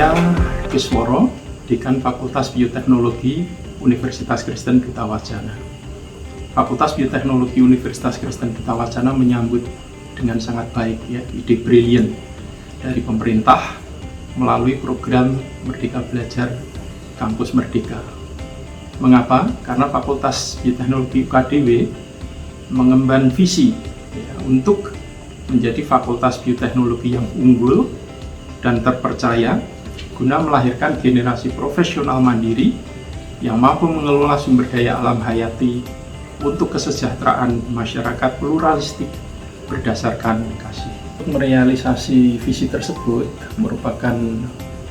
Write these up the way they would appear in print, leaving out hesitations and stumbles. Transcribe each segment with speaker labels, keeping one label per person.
Speaker 1: Saya Kisworo, Dekan Fakultas Bioteknologi Universitas Kristen Duta-Wacana. Fakultas Bioteknologi Universitas Kristen Duta-Wacana menyambut dengan sangat baik ide brilian dari pemerintah melalui program Merdeka Belajar Kampus Merdeka. Mengapa? Karena Fakultas Bioteknologi UKDW mengemban visi untuk menjadi fakultas bioteknologi yang unggul dan terpercaya guna melahirkan generasi profesional mandiri yang mampu mengelola sumber daya alam hayati untuk kesejahteraan masyarakat pluralistik berdasarkan kasih. Untuk merealisasi visi tersebut merupakan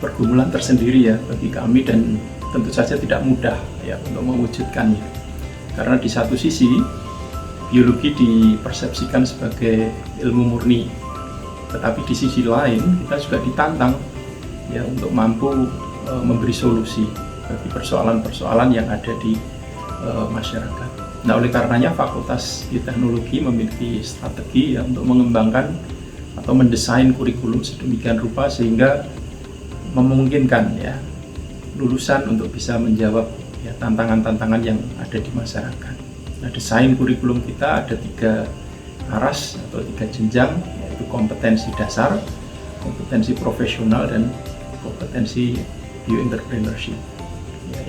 Speaker 1: pergumulan tersendiri bagi kami dan tentu saja tidak mudah untuk mewujudkannya. Karena di satu sisi biologi dipersepsikan sebagai ilmu murni, tetapi di sisi lain kita juga ditantang untuk mampu memberi solusi bagi persoalan-persoalan yang ada di masyarakat. Nah, oleh karenanya Fakultas Bioteknologi memiliki strategi untuk mengembangkan atau mendesain kurikulum sedemikian rupa sehingga memungkinkan lulusan untuk bisa menjawab tantangan-tantangan yang ada di masyarakat. Nah, desain kurikulum kita ada 3 aras atau 3 jenjang, yaitu kompetensi dasar, kompetensi profesional, dan kompetensi bioentrepreneurship.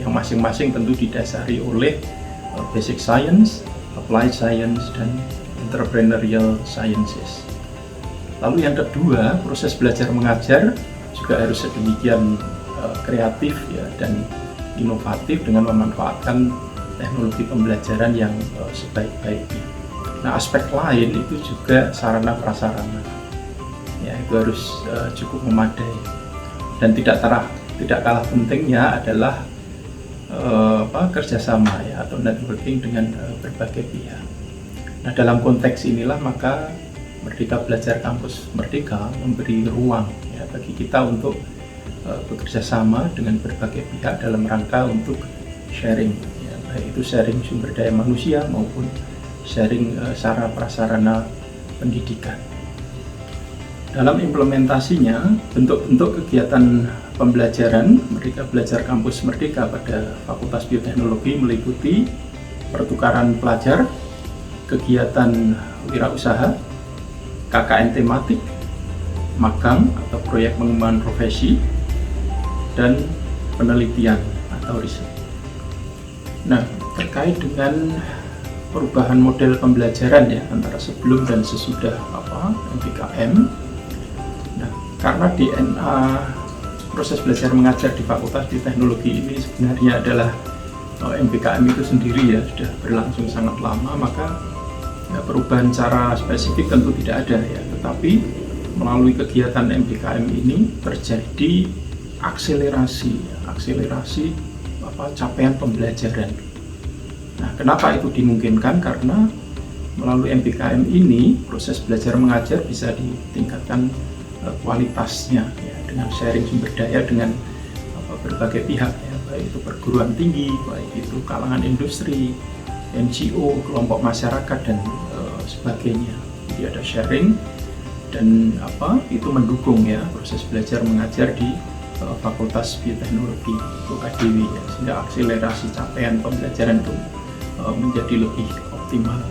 Speaker 1: Yang masing-masing tentu didasari oleh basic science, applied science, dan entrepreneurial sciences. Lalu yang kedua, proses belajar mengajar juga harus sedemikian kreatif dan inovatif dengan memanfaatkan teknologi pembelajaran yang sebaik-baiknya. Nah, aspek lain itu juga sarana prasarana, itu harus cukup memadai. Dan tidak kalah pentingnya adalah kerjasama atau networking dengan berbagai pihak. Nah, dalam konteks inilah maka Merdeka Belajar Kampus Merdeka memberi ruang bagi kita untuk bekerja sama dengan berbagai pihak dalam rangka untuk sharing, baik itu sharing sumber daya manusia maupun sharing sarana prasarana pendidikan. Dalam implementasinya, bentuk-bentuk kegiatan pembelajaran Merdeka Belajar Kampus Merdeka pada Fakultas Bioteknologi meliputi pertukaran pelajar, kegiatan wirausaha, KKN tematik, magang atau proyek pengembangan profesi, dan penelitian atau riset. Nah, terkait dengan perubahan model pembelajaran antara sebelum dan sesudah MBKM. Nah, karena DNA proses belajar mengajar di Fakultas Bioteknologi ini sebenarnya adalah MBKM itu sendiri sudah berlangsung sangat lama, maka perubahan cara spesifik tentu tidak ada tetapi melalui kegiatan MBKM ini terjadi akselerasi capaian pembelajaran. Nah, kenapa itu dimungkinkan? Karena melalui MBKM ini proses belajar mengajar bisa ditingkatkan kualitasnya dengan sharing sumber daya dengan berbagai pihak baik itu perguruan tinggi, baik itu kalangan industri, NGO, kelompok masyarakat, dan sebagainya. Jadi ada sharing dan itu mendukung proses belajar mengajar di Fakultas Bioteknologi UKDW sehingga akselerasi capaian pembelajaran itu menjadi lebih optimal.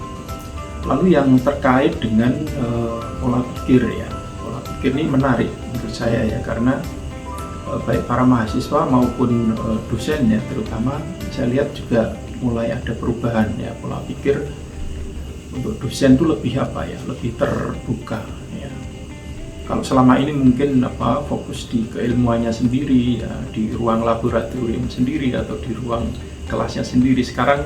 Speaker 1: Lalu yang terkait dengan pola pikir pola pikir ini menarik menurut saya karena baik para mahasiswa maupun dosen terutama saya lihat juga mulai ada perubahan pola pikir untuk dosen itu lebih lebih terbuka. Kalau selama ini mungkin fokus di keilmuannya sendiri di ruang laboratorium sendiri atau di ruang kelasnya sendiri, sekarang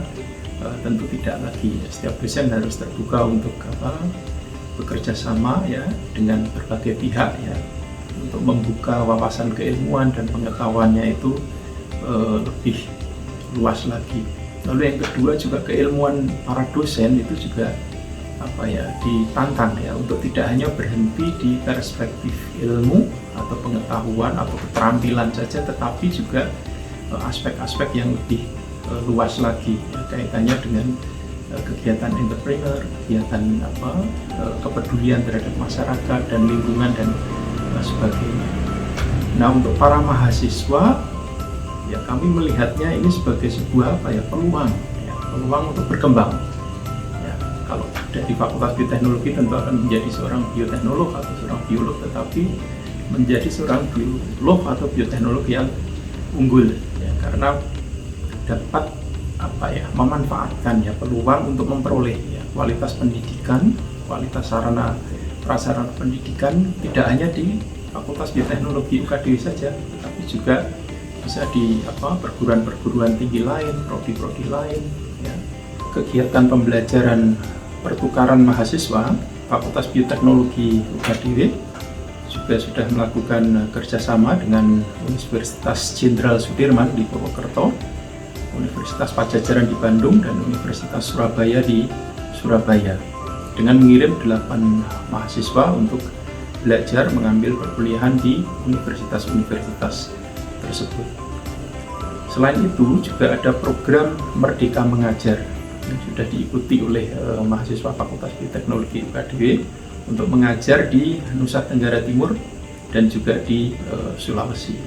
Speaker 1: tentu tidak lagi. Setiap dosen harus terbuka untuk bekerja sama dengan berbagai pihak untuk membuka wawasan keilmuan dan pengetahuannya itu lebih luas lagi. Lalu yang kedua juga keilmuan para dosen itu juga ditantang untuk tidak hanya berhenti di perspektif ilmu atau pengetahuan atau keterampilan saja, tetapi juga aspek-aspek yang lebih luas lagi kaitannya dengan kegiatan entrepreneur, kegiatan kepedulian terhadap masyarakat dan lingkungan dan sebagainya. Nah, untuk para mahasiswa, ya kami melihatnya ini sebagai sebuah peluang, peluang untuk berkembang. Ya, kalau dari Fakultas Bioteknologi tentu akan menjadi seorang bioteknolog atau seorang biolog, tetapi menjadi seorang biolog atau bioteknolog yang unggul, ya, karena dapat memanfaatkan peluang untuk memperoleh kualitas pendidikan, kualitas sarana prasarana pendidikan tidak hanya di Fakultas Bioteknologi UKDW saja, tetapi juga bisa di perguruan-perguruan tinggi lain, prodi-prodi lain. Ya. Kegiatan pembelajaran pertukaran mahasiswa Fakultas Bioteknologi UKDW juga sudah melakukan kerjasama dengan Universitas Jenderal Sudirman di Purwokerto, Universitas Padjadjaran di Bandung, dan Universitas Surabaya di Surabaya, dengan mengirim 8 mahasiswa untuk belajar mengambil perkuliahan di universitas-universitas tersebut. Selain itu juga ada program Merdeka Mengajar yang sudah diikuti oleh mahasiswa Fakultas Bioteknologi UKDW untuk mengajar di Nusa Tenggara Timur dan juga di Sulawesi.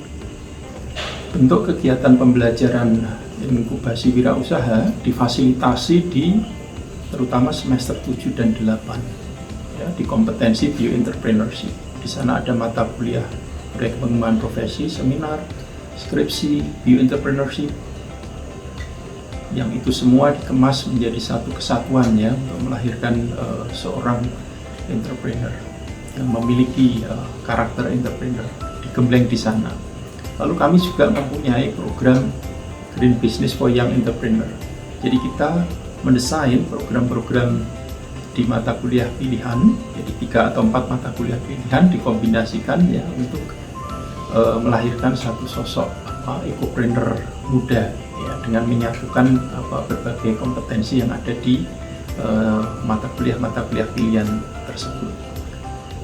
Speaker 1: Bentuk kegiatan pembelajaran inkubasi wirausaha difasilitasi di terutama semester 7 dan 8, ya, di kompetensi bioentrepreneurship. Di sana ada mata kuliah proyek pengembangan profesi, seminar, skripsi, bioentrepreneurship, yang itu semua dikemas menjadi satu kesatuan, ya, untuk melahirkan seorang entrepreneur yang memiliki karakter entrepreneur digembleng di sana. Lalu kami juga mempunyai program Green Business for Young Entrepreneur. Jadi kita mendesain program-program di mata kuliah pilihan, jadi 3 atau 4 mata kuliah pilihan dikombinasikan, ya, untuk melahirkan satu sosok ekopreneur muda, ya, dengan menyatukan berbagai kompetensi yang ada di mata kuliah pilihan tersebut.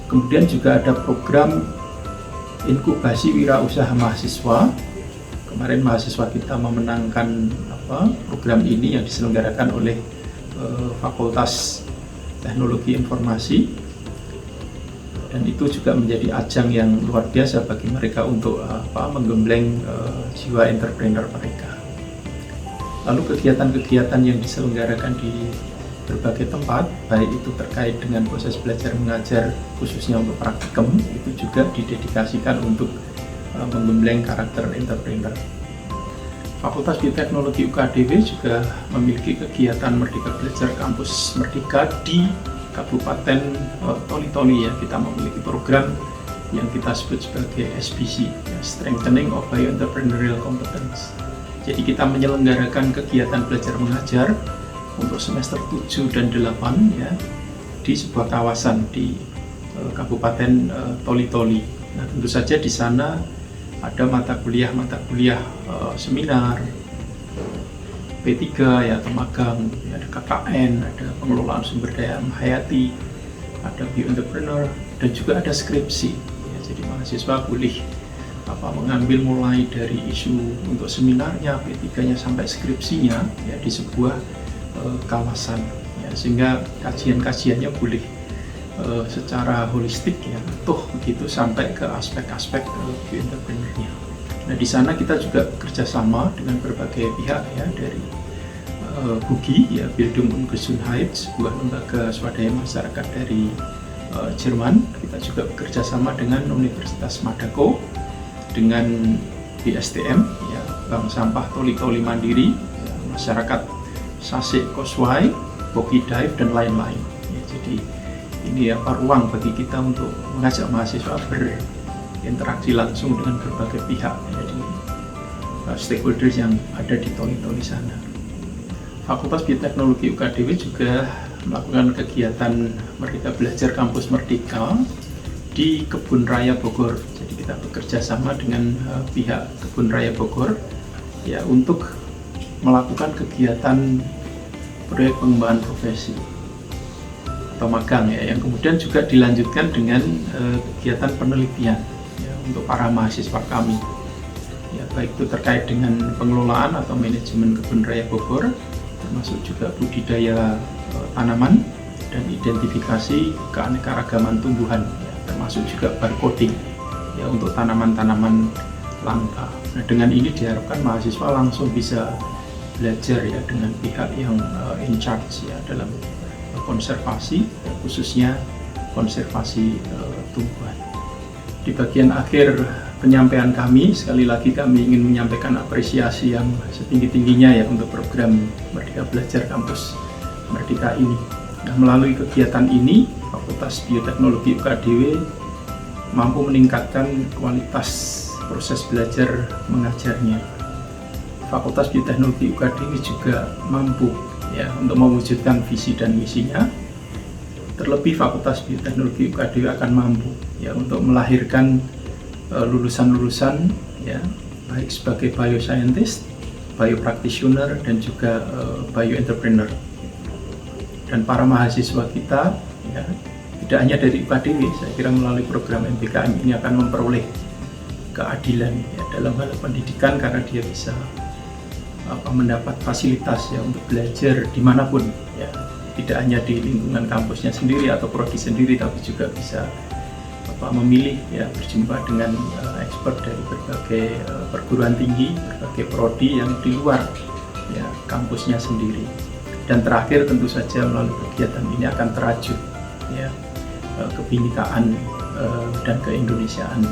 Speaker 1: Kemudian juga ada program inkubasi wirausaha mahasiswa. Kemarin mahasiswa kita memenangkan program ini yang diselenggarakan oleh Fakultas Teknologi Informasi, dan itu juga menjadi ajang yang luar biasa bagi mereka untuk menggembleng jiwa entrepreneur mereka. Lalu kegiatan-kegiatan yang diselenggarakan di berbagai tempat, baik itu terkait dengan proses belajar mengajar khususnya untuk praktikum, itu juga didedikasikan untuk menggembleng karakter entrepreneur. Fakultas Bioteknologi UKDW juga memiliki kegiatan Merdeka Belajar Kampus Merdeka di Kabupaten Toli-Toli, ya. Kita memiliki program yang kita sebut sebagai SBC, Strengthening of Bioentrepreneurial Competence. Jadi kita menyelenggarakan kegiatan belajar mengajar untuk semester 7 dan 8, ya, di sebuah kawasan di Kabupaten Toli-Toli. Nah, tentu saja di sana ada mata kuliah seminar, P3, ya, atau magang, ya, ada KKN, ada pengelolaan sumber daya hayati, ada bioentrepreneur, dan juga ada skripsi. Ya, jadi mahasiswa boleh mengambil mulai dari isu untuk seminarnya, P3-nya sampai skripsinya, ya, di sebuah kawasan, ya, sehingga kajian-kajiannya boleh secara holistik, ya, utuh begitu sampai ke aspek-aspek bioentrepreneurnya. Nah, di sana kita juga bekerja sama dengan berbagai pihak, ya, dari BUGI, ya, Bildung und Gesundheit, sebuah lembaga swadaya masyarakat dari Jerman. Kita juga bekerja sama dengan Universitas Madako, dengan BSTM, ya, Bank Sampah Toli-Toli Mandiri, ya, masyarakat Sasik Koswai, Boki Dive, dan lain-lain. Ya, jadi ini ruang bagi kita untuk mengajak mahasiswa berinteraksi langsung dengan berbagai pihak, jadi stakeholders yang ada di Toli-Toli sana. Fakultas Bioteknologi UKDW juga melakukan kegiatan Merdeka Belajar Kampus Merdeka di Kebun Raya Bogor. Jadi kita bekerja sama dengan pihak Kebun Raya Bogor, ya, untuk melakukan kegiatan proyek pengembangan profesi atau magang, ya, yang kemudian juga dilanjutkan dengan kegiatan penelitian, ya, untuk para mahasiswa kami, ya, baik itu terkait dengan pengelolaan atau manajemen Kebun Raya Bogor, termasuk juga budidaya tanaman dan identifikasi keanekaragaman tumbuhan, ya, termasuk juga barcoding. ya untuk tanaman-tanaman langka. Nah, dengan ini diharapkan mahasiswa langsung bisa belajar ya dengan pihak yang in charge ya dalam konservasi, khususnya konservasi tumbuhan. Di bagian akhir penyampaian kami, sekali lagi kami ingin menyampaikan apresiasi yang setinggi-tingginya ya untuk program Merdeka Belajar Kampus Merdeka ini. Nah, melalui kegiatan ini, Fakultas Bioteknologi UKDW mampu meningkatkan kualitas proses belajar mengajarnya. Fakultas Bioteknologi UKDW juga mampu ya untuk mewujudkan visi dan misinya. Terlebih Fakultas Bioteknologi UKDW akan mampu ya untuk melahirkan lulusan-lulusan ya baik sebagai bioscientist, biopractitioner dan juga bioentrepreneur. Dan para mahasiswa kita ya tidak hanya dari UKDW, saya kira melalui program MBKM ini akan memperoleh keadilan ya dalam hal pendidikan karena dia bisa mendapat fasilitas ya untuk belajar dimanapun ya, tidak hanya di lingkungan kampusnya sendiri atau prodi sendiri, tapi juga bisa memilih ya berjumpa dengan expert dari berbagai perguruan tinggi, berbagai prodi yang di luar ya kampusnya sendiri. Dan terakhir tentu saja melalui kegiatan ini akan terajut ya kebinekaan dan keindonesiaan